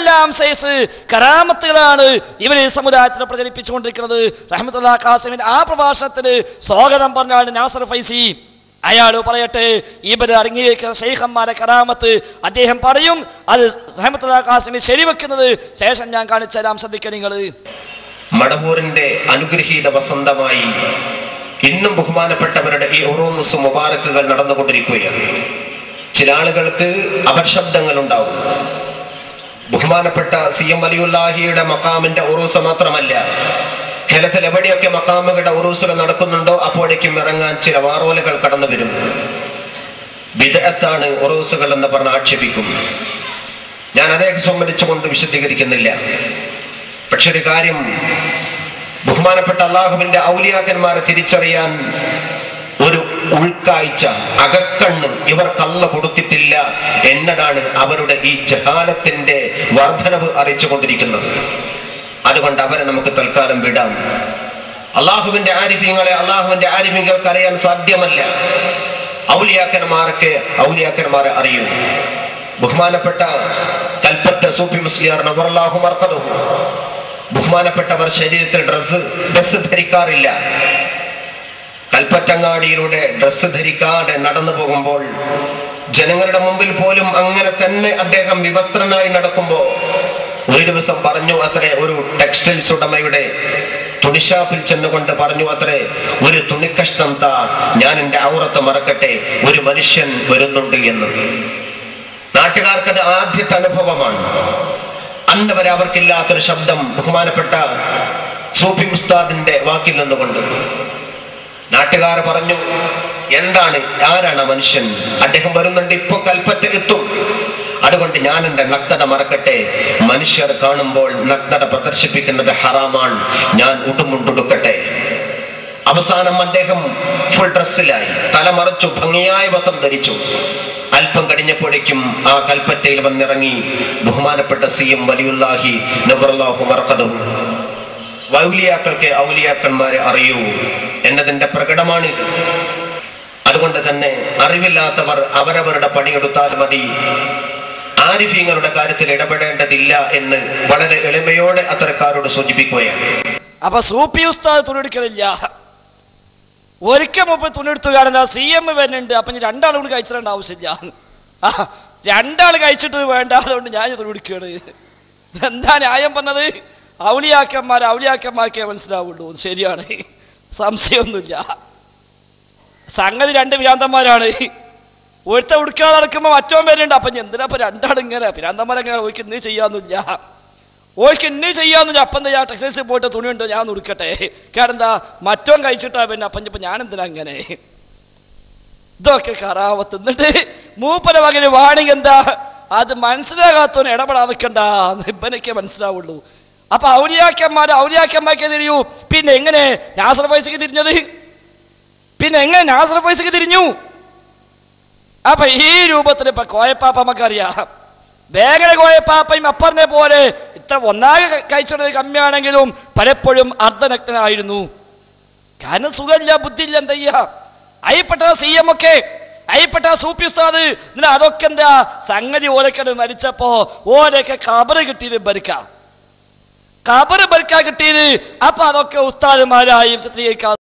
എന്തെല്ലാം സൈസ് കറാമത്തുകളാണ് ഇവർ സമുദായത്തിൽ പ്രചരിപ്പിച്ചുകൊണ്ടിരിക്കുന്നത്. റഹ്മത്തുള്ളാഹി ഖാസിമിന്റെ ആ പ്രഭാഷണത്തിന് സ്വാഗതം പറഞ്ഞാണ് നാസർ ഫൈസി. അയാൾ പറയട്ടെ, ഇവർ അടങ്ങിയിരിക്കുന്ന ശൈഖന്മാരെ കറാമത്ത് അദ്ദേഹം പറയും. അത് റഹ്മത്തുള്ളാഹി ഖാസിമി ശരിവെക്കുന്നത് ശേഷം ഞാൻ കാണിച്ചു തരാം. ശ്രദ്ധിക്കുക നിങ്ങൾ. മടവൂരിന്റെ അനുഗ്രഹീത വസന്തമായി ഇന്നും ബഹുമാനപ്പെട്ടവരുടെ ഈ ഉറൂസ് മുബാറക്കുകൾ നടന്നുകൊണ്ടിരിക്കുകയാണ്. ചില ആളുകൾക്ക് അപശബ്ദങ്ങൾ ഉണ്ടാവും. ബഹുമാനപ്പെട്ട CM വലിയുല്ലാഹിയുടെ മഖാമിന്റെ ഉറൂസ് മാത്രമല്ല, കേരളത്തിൽ എവിടെയൊക്കെ മഖാമുകളുടെ ഉറൂസുകൾ നടക്കുന്നുണ്ടോ അപ്പോഴേക്കും ഇറങ്ങാൻ ചില വാറോലകൾ കടന്നു വരും. ബിദ്അത്താണ് ഉറൂസുകൾ എന്ന് പറഞ്ഞ് ആക്ഷേപിക്കും. ഞാൻ അതേ സംബന്ധിച്ചുകൊണ്ട് വിശദീകരിക്കുന്നില്ല. പക്ഷെ ഒരു കാര്യം, ബഹുമാനപ്പെട്ട അള്ളാഹുവിന്റെ ഔലിയാക്കന്മാരെ തിരിച്ചറിയാൻ ഒരു ഉൾക്കാഴ്ച, അകക്കണ്ണ് ഇവർക്ക് അല്ലാഹു കൊടുത്തിട്ടില്ല എന്നതാണ് അവരുടെ ഈ ജഹാലത്തിന്റെ വർധനവ് അറിയിച്ചുകൊണ്ടിരിക്കുന്നത്. അതുകൊണ്ട് അവരെ നമുക്ക് തൽക്കാലം വിടാം. അള്ളാഹുവിന്റെ ആരിഫീങ്ങൾക്ക് അറിയാൻ സാധ്യമല്ല. ഔലിയാക്കന്മാരെ അറിയൂ. ബഹുമാനപ്പെട്ട കൽപ്പറ്റ സൂഫി മുസ്ലിയാർ നവറല്ലാഹു മർഖദഹു, ബഹുമാനപ്പെട്ടവർ ശരീരത്തിൽ ഡ്രസ് ധരിക്കാറില്ല. കൽപ്പറ്റങ്ങാടിയിലൂടെ ഡ്രസ് ധരിക്കാതെ നടന്നു പോകുമ്പോൾ ജനങ്ങളുടെ മുമ്പിൽ പോലും അങ്ങനെ തന്നെ അദ്ദേഹം വിവസ്ത്രനായി നടക്കുമ്പോൾ ഒരു ദിവസം പറഞ്ഞു അത്രേ, ഒരു ടെക്സ്റ്റൈൽസ് ഉടമയുടെ തുണിഷാപ്പിൽ ചെന്നുകൊണ്ട് പറഞ്ഞു അത്രേ, ഒരു തുണിക്കഷ്ണം താ, ഞാൻ എൻ്റെ ഔറത്ത് മറക്കട്ടെ, ഒരു മനുഷ്യൻ വരുന്നുണ്ട് എന്ന്. നാട്ടുകാർക്കത് ആദ്യത്തെ അനുഭവമാണ്. അന്ന് വരെ അവർക്കില്ലാത്തൊരു ശബ്ദം ബഹുമാനപ്പെട്ട സൂഫി ഉസ്താദിന്റെ വാക്കിൽ നിന്നുകൊണ്ട് നാട്ടുകാർ പറഞ്ഞു, എന്താണ്, ആരാണ് മനുഷ്യൻ? അദ്ദേഹം വരുന്നുണ്ട്, ഇപ്പൊ കൽപ്പറ്റ എത്തും, അതുകൊണ്ട് ഞാൻ എൻ്റെ നഗ്നത മറക്കട്ടെ. മനുഷ്യർ കാണുമ്പോൾ നഗ്നത പ്രദർശിപ്പിക്കുന്നത് ഹറാമാണ്, ഞാൻ ഉടുമുണ്ടുടുക്കട്ടെ. അവസാനം അദ്ദേഹം ഫുൾ ഡ്രസ്സിലായി, തലമറച്ചു, ഭംഗിയായ വസ്ത്രം ധരിച്ചു. അല്പം കഴിഞ്ഞപ്പോഴേക്കും ആ കൽപ്പറ്റയിൽ വന്നിറങ്ങി ബഹുമാനപ്പെട്ട CM വലിയുല്ലാഹി നവറല്ലാഹു മർഖദഹു. ഔലിയാക്കന്മാരെ അറിയൂ എന്നതിന്റെ പ്രകടമാണ്. അതുകൊണ്ട് തന്നെ അറിവില്ലാത്തവർ അവരവരുടെ പണിയെടുത്താൽ മതി, ആരിഫീങ്ങളുടെ കാര്യത്തിൽ ഇടപെടേണ്ടതില്ല എന്ന് വളരെ എളിമയോടെ അത്തരക്കാരോട് സൂചിപ്പിക്കുകയാണ്. അപ്പൊ സൂഫി ഉസ്താദ് തുണിയെടുക്കലില്ല, ഒരിക്കൽ മുമ്പ് തുണിയെടുത്തു കാണുന്ന CM വരുന്നുണ്ട്, അപ്പൊ ഞാൻ രണ്ടാൾ കൂടി കഴിച്ചിടേണ്ട ആവശ്യമില്ല. രണ്ടാൾ കഴിച്ചിട്ട് വേണ്ട, അതുകൊണ്ട് ഞാൻ തുണിയെടുക്കുകയാണ്. എന്താ ന്യായം പറഞ്ഞത്? ഔലിയാക്കന്മാർക്കേ മനസ്സിലാവുള്ളൂ. ശരിയാണ്, സംശയമൊന്നുമില്ല. സംഗതി രണ്ട് ഭ്രാന്തന്മാരാണ്. ഒരുത്ത ഉടുക്കാതെ നടക്കുമ്പോൾ മറ്റോ പേരുണ്ട്. അപ്പം എന്തിനാ ഇപ്പം രണ്ടാളിങ്ങനെ ഭ്രാന്തന്മാരെങ്ങനെ ഓയ്ക്ക് ഇന്ന് ചെയ്യാന്നില്ല, അപ്പം എന്താ ടെക്സ്റ്റൈൽസിൽ പോയിട്ട് തുണിയുണ്ടോ, ഞാൻ ഉടുക്കട്ടെ, കാരണം എന്താ മറ്റോ കഴിച്ചിട്ടാ പിന്നെ അപ്പം ഇപ്പം ഞാൻ എന്തിനാ അങ്ങനെ? ഇതൊക്കെ കറാവത്ത്. എന്നിട്ട് മൂപ്പര വകന് വാണിങ് എന്താ, അത് മനസ്സിലാകാത്തവന് ഇടപെടാതെ നിൽക്കണ്ട, ഇവനൊക്കെ മനസ്സിലാവുള്ളൂ. അപ്പൊ ഔലിയാക്കന്മാർക്ക് തിരിയൂ. പിന്നെ എങ്ങനെ നാസർ ഫൈസിക്ക് തിരിഞ്ഞത്? തിരിഞ്ഞു? അപ്പൊ ഈ രൂപത്തിൽ ഇപ്പൊ കോയപ്പാപ്പ നമുക്കറിയാം. വേഗന കോയപ്പാപ്പയും അപ്പറിനെ പോലെ ഇത്ര ഒന്നാകെ കഴിച്ചത് കമ്മിയാണെങ്കിലും പലപ്പോഴും അർദ്ധനഗ്നായിരുന്നു. കാരണം സുഖമില്ല, ബുദ്ധിയില്ല, എന്താ ചെയ്യാ? അയ്യപ്പെട്ട CM ഒക്കെ, അയ്യപ്പെട്ട സൂഫി ഉസ്താദ്, അതൊക്കെ എന്താ സംഗതി? ഓലക്കട് മരിച്ചപ്പോ ഓലൊക്കെ ഖബറ് കിട്ടിയത് ബർക്ക കിട്ടിയത്. അപ്പൊ അതൊക്കെ ഉസ്താദുമാരായും ചിത്രീകരിക്കാം.